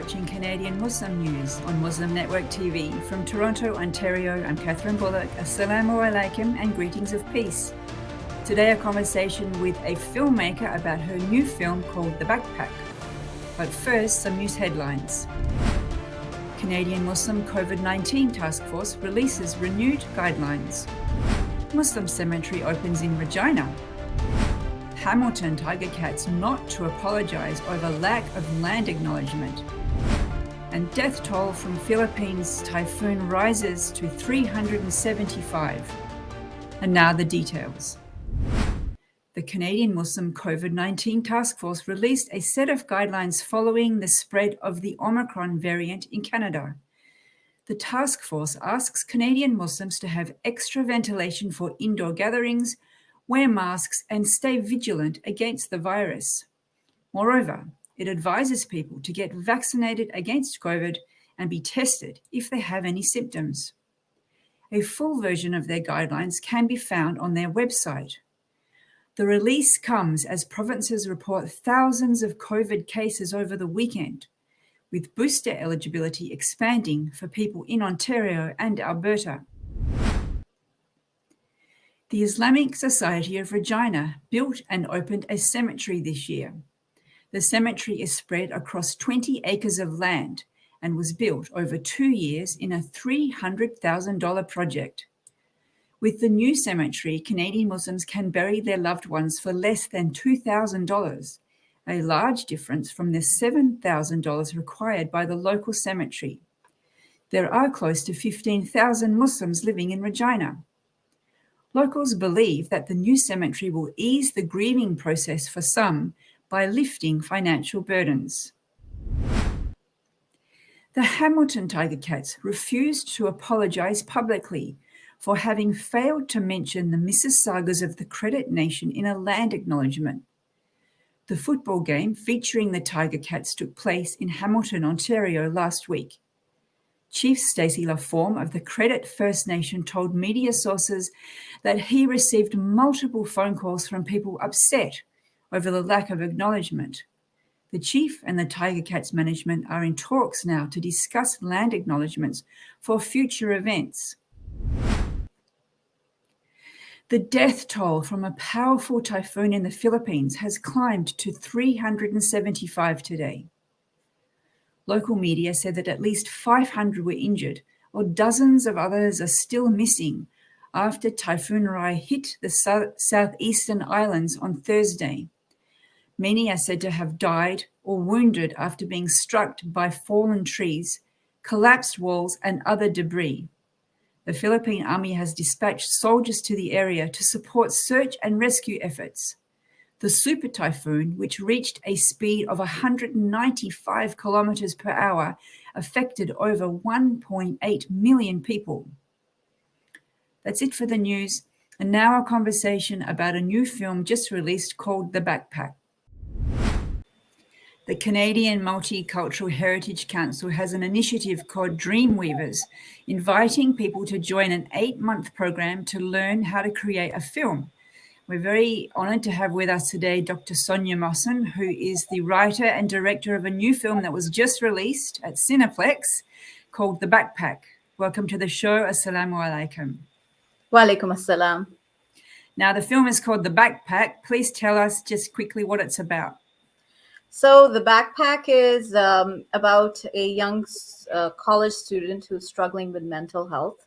watching Canadian Muslim news on Muslim Network TV. From Toronto, Ontario, I'm Catherine Bullock. Assalamu alaikum and greetings of peace. Today a conversation with a filmmaker about her new film called The Backpack. But first, some news headlines. Canadian Muslim COVID-19 Task Force releases renewed guidelines. Muslim cemetery opens in Regina. Hamilton Tiger Cats not to apologise over lack of land acknowledgement. And death toll from Philippines typhoon rises to 375. And now the details. The Canadian Muslim COVID-19 Task Force released a set of guidelines following the spread of the Omicron variant in Canada. The task force asks Canadian Muslims to have extra ventilation for indoor gatherings, wear masks, and stay vigilant against the virus. Moreover, it advises people to get vaccinated against COVID and be tested if they have any symptoms. A full version of their guidelines can be found on their website. The release comes as provinces report thousands of COVID cases over the weekend, with booster eligibility expanding for people in Ontario and Alberta. The Islamic Society of Regina built and opened a cemetery this year. The cemetery is spread across 20 acres of land and was built over 2 years in a $300,000 project. With the new cemetery, Canadian Muslims can bury their loved ones for less than $2,000, a large difference from the $7,000 required by the local cemetery. There are close to 15,000 Muslims living in Regina. Locals believe that the new cemetery will ease the grieving process for some by lifting financial burdens. The Hamilton Tiger Cats refused to apologise publicly for having failed to mention the Mississaugas of the Credit Nation in a land acknowledgement. The football game featuring the Tiger Cats took place in Hamilton, Ontario last week. Chief Stacey Laforme of the Credit First Nation told media sources that he received multiple phone calls from people upset over the lack of acknowledgement. The chief and the Tiger Cats management are in talks now to discuss land acknowledgements for future events. The death toll from a powerful typhoon in the Philippines has climbed to 375 today. Local media said that at least 500 were injured, while dozens of others are still missing after Typhoon Rai hit the southeastern islands on Thursday. Many are said to have died or wounded after being struck by fallen trees, collapsed walls, and other debris. The Philippine Army has dispatched soldiers to the area to support search and rescue efforts. The super typhoon, which reached a speed of 195 kilometers per hour, affected over 1.8 million people. That's it for the news. And now a conversation about a new film just released called The Backpack. The Canadian Multicultural Heritage Council has an initiative called Dreamweavers, inviting people to join an 8-month program to learn how to create a film. We're very honoured to have with us today Dr. Sonia Mohsin, who is the writer and director of a new film that was just released at Cineplex called The Backpack. Welcome to the show. Assalamu alaikum. Wa alaikum assalam. Now, the film is called The Backpack. Please tell us just quickly what it's about. So The Backpack is about a young college student who's struggling with mental health.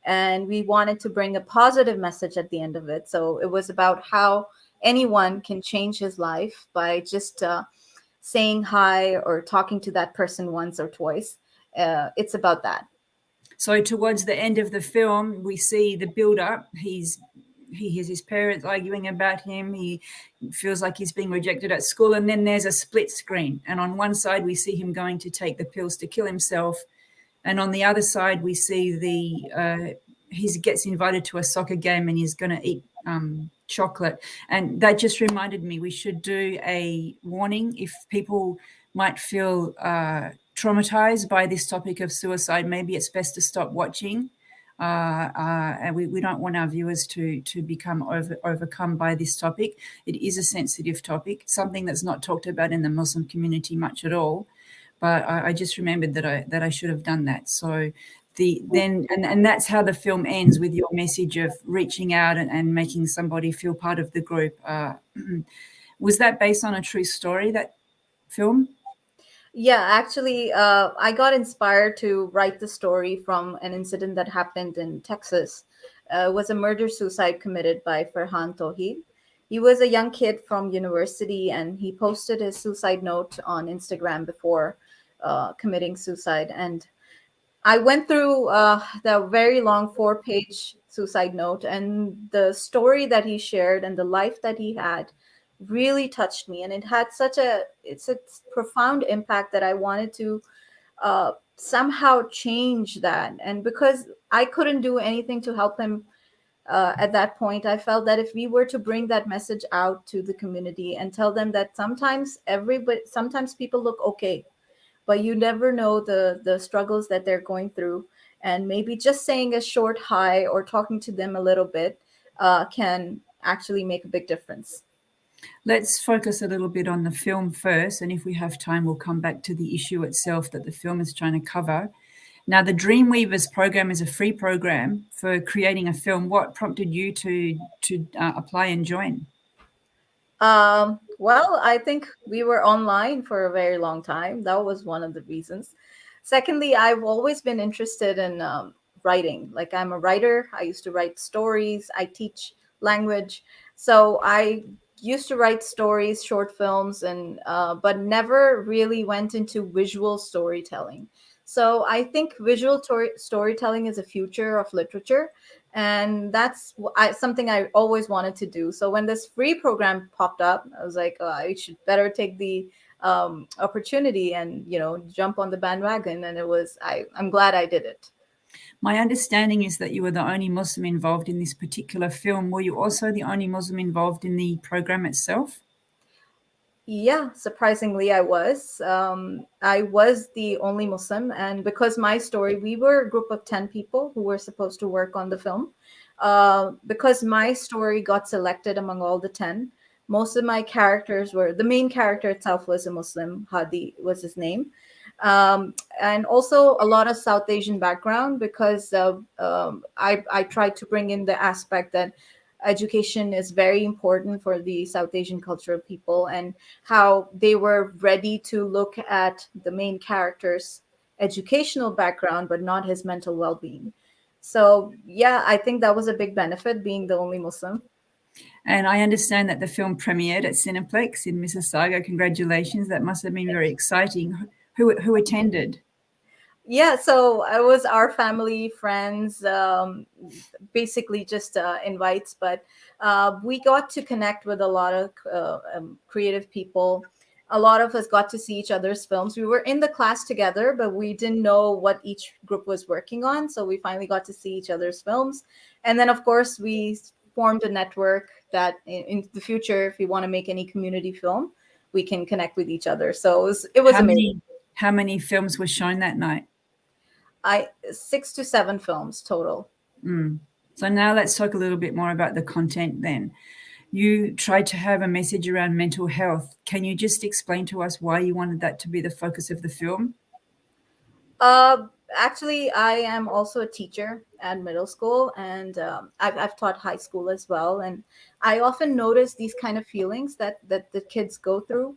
And we wanted to bring a positive message at the end of it. So it was about how anyone can change his life by just saying hi or talking to that person once or twice. It's about that. So towards the end of the film, we see the build-up. He hears his parents arguing about him. He feels like he's being rejected at school. And then there's a split screen. And on one side, we see him going to take the pills to kill himself. And on the other side, we see he gets invited to a soccer game and he's going to eat chocolate. And that just reminded me we should do a warning if people might feel traumatized by this topic of suicide. Maybe it's best to stop watching. And we don't want our viewers to become overcome by this topic. It is a sensitive topic, something that's not talked about in the Muslim community much at all. but I just remembered that I should have done that. So and that's how the film ends, with your message of reaching out and making somebody feel part of the group. Was that based on a true story, that film? Yeah, actually, I got inspired to write the story from an incident that happened in Texas. It was a murder suicide committed by Farhan Tohid. He was a young kid from university, and he posted his suicide note on Instagram before committing suicide. And I went through the very long 4-page suicide note, and the story that he shared and the life that he had really touched me. And it had it's a profound impact that I wanted to somehow change that. And because I couldn't do anything to help him at that point, I felt that if we were to bring that message out to the community and tell them that sometimes people look okay, but you never know the struggles that they're going through, and maybe just saying a short hi or talking to them a little bit can actually make a big difference. Let's focus a little bit on the film first, and if we have time, we'll come back to the issue itself that the film is trying to cover. Now, the Dreamweavers program is a free program for creating a film. What prompted you to apply and join? Well, I think we were online for a very long time. That was one of the reasons. Secondly, I've always been interested in writing. Like, I'm a writer. I used to write stories. I teach language. So I used to write stories, short films, and but never really went into visual storytelling. So I think storytelling is a future of literature, and something I always wanted to do. So when this free program popped up, I was like, oh, I should better take the opportunity and jump on the bandwagon. And I'm glad I did it. My understanding is that you were the only Muslim involved in this particular film. Were you also the only Muslim involved in the program itself? Yeah, surprisingly, I was. I was the only Muslim, and because my story, we were a group of 10 people who were supposed to work on the film. Because my story got selected among all the 10, most of my characters were the main character itself was a Muslim. Hadi was his name. And also a lot of South Asian background, because I tried to bring in the aspect that education is very important for the South Asian cultural people, and how they were ready to look at the main character's educational background, but not his mental well being. So, yeah, I think that was a big benefit being the only Muslim. And I understand that the film premiered at Cineplex in Mississauga. Congratulations. That must have been very exciting. Who attended? Yeah, so it was our family, friends, basically just invites, but we got to connect with a lot of creative people. A lot of us got to see each other's films. We were in the class together, but we didn't know what each group was working on. So we finally got to see each other's films. And then, of course, we formed a network that in the future, if we want to make any community film, we can connect with each other. So it was amazing. How many films were shown that night? 6 to 7 films total. So now let's talk a little bit more about the content then. You tried to have a message around mental health. Can you just explain to us why you wanted that to be the focus of the film? Uh, Actually, I am also a teacher at middle school, and I've taught high school as well. And I often notice these kind of feelings that the kids go through,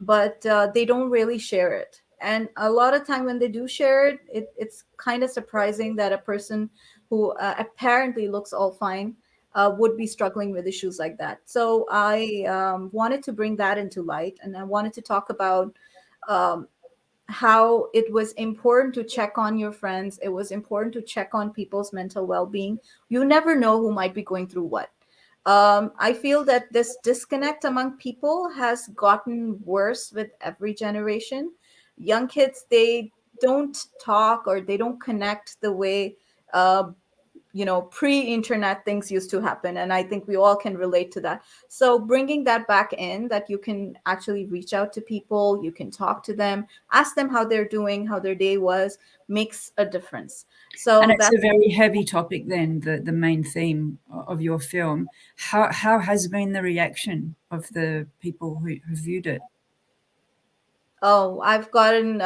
but they don't really share it. And a lot of time when they do share it, it's kind of surprising that a person who apparently looks all fine would be struggling with issues like that. So I wanted to bring that into light, and I wanted to talk about um, how it was important to check on your friends. It was important to check on people's mental well-being. You never know who might be going through what. I feel that this disconnect among people has gotten worse with every generation. Young kids, they don't talk or they don't connect the way pre-internet things used to happen, and I think we all can relate to that. So bringing that back in, that you can actually reach out to people, you can talk to them, ask them how they're doing, how their day was, makes a difference. So And it's that's a very heavy topic then, the main theme of your film. How has been the reaction of the people who viewed it? Oh, I've gotten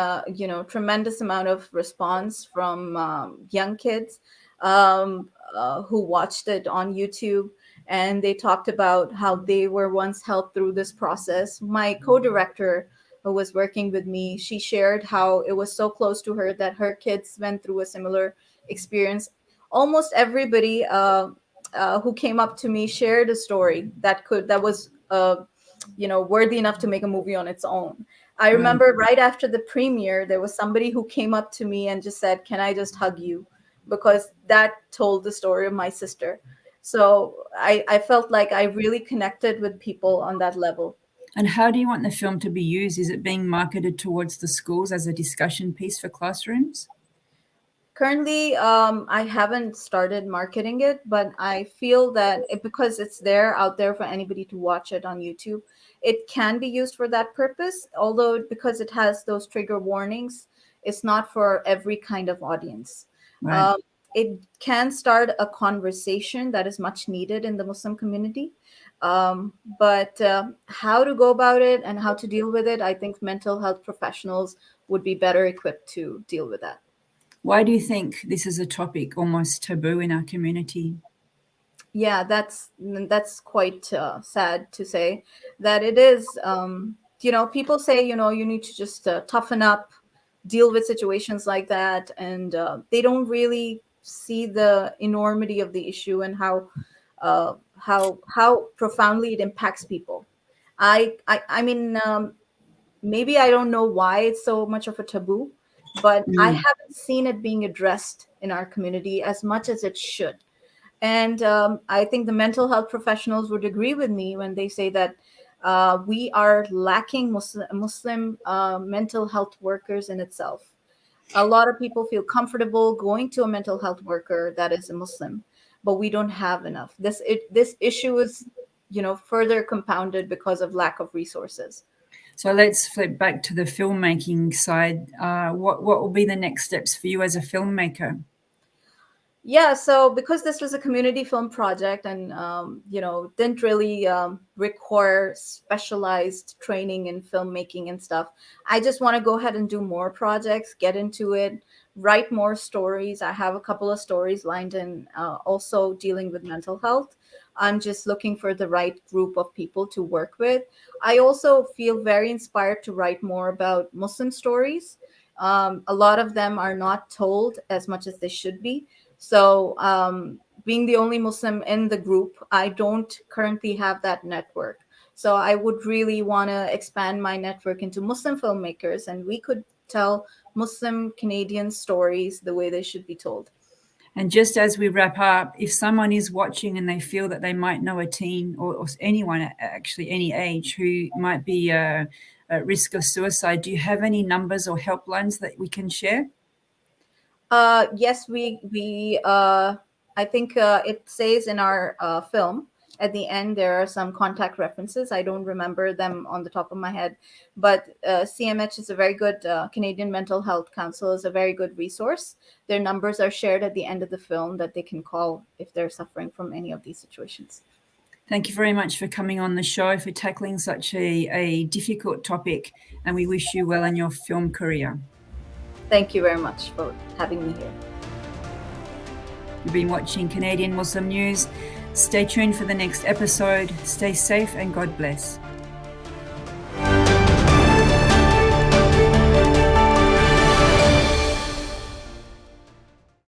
tremendous amount of response from young kids who watched it on YouTube, and they talked about how they were once helped through this process. My co-director, who was working with me, she shared how it was so close to her that her kids went through a similar experience. Almost everybody who came up to me shared a story that was worthy enough to make a movie on its own. I Right. remember right after the premiere, there was somebody who came up to me and just said, "Can I just hug you?" Because that told the story of my sister. So I felt like I really connected with people on that level. And how do you want the film to be used? Is it being marketed towards the schools as a discussion piece for classrooms? Currently, I haven't started marketing it, but I feel that because it's there out there for anybody to watch it on YouTube, it can be used for that purpose. Although, because it has those trigger warnings, it's not for every kind of audience. Right. Um, it can start a conversation that is much needed in the Muslim community. But how to go about it and how to deal with it, I think mental health professionals would be better equipped to deal with that. Why do you think this is a topic almost taboo in our community? Yeah, that's quite sad to say that it is. People say you need to just toughen up, deal with situations like that, and they don't really see the enormity of the issue and how profoundly it impacts people. I mean, maybe I don't know why it's so much of a taboo, but I Mm. haven't seen it being addressed in our community as much as it should. And I think the mental health professionals would agree with me when they say that we are lacking Muslim mental health workers in itself. A lot of people feel comfortable going to a mental health worker that is a Muslim, but we don't have enough. This issue is, further compounded because of lack of resources. So let's flip back to the filmmaking side. What will be the next steps for you as a filmmaker? Yeah, so because this was a community film project and didn't really require specialized training in filmmaking and stuff, I just want to go ahead and do more projects, get into it, write more stories. I have a couple of stories lined in, also dealing with mental health. I'm just looking for the right group of people to work with. I also feel very inspired to write more about Muslim stories. A lot of them are not told as much as they should be. So, being the only Muslim in the group, I don't currently have that network. So, I would really want to expand my network into Muslim filmmakers, and we could tell Muslim Canadian stories the way they should be told. And just as we wrap up, if someone is watching and they feel that they might know a teen or anyone, actually any age, who might be at risk of suicide, do you have any numbers or helplines that we can share? Yes, we I think it says in our film at the end there are some contact references. I don't remember them on the top of my head, but CMH is a very good Canadian Mental Health Council is a very good resource. Their numbers are shared at the end of the film that they can call if they're suffering from any of these situations. Thank you very much for coming on the show, for tackling such a difficult topic, and we wish you well in your film career. Thank you very much for having me here. You've been watching Canadian Muslim News. Stay tuned for the next episode. Stay safe and God bless.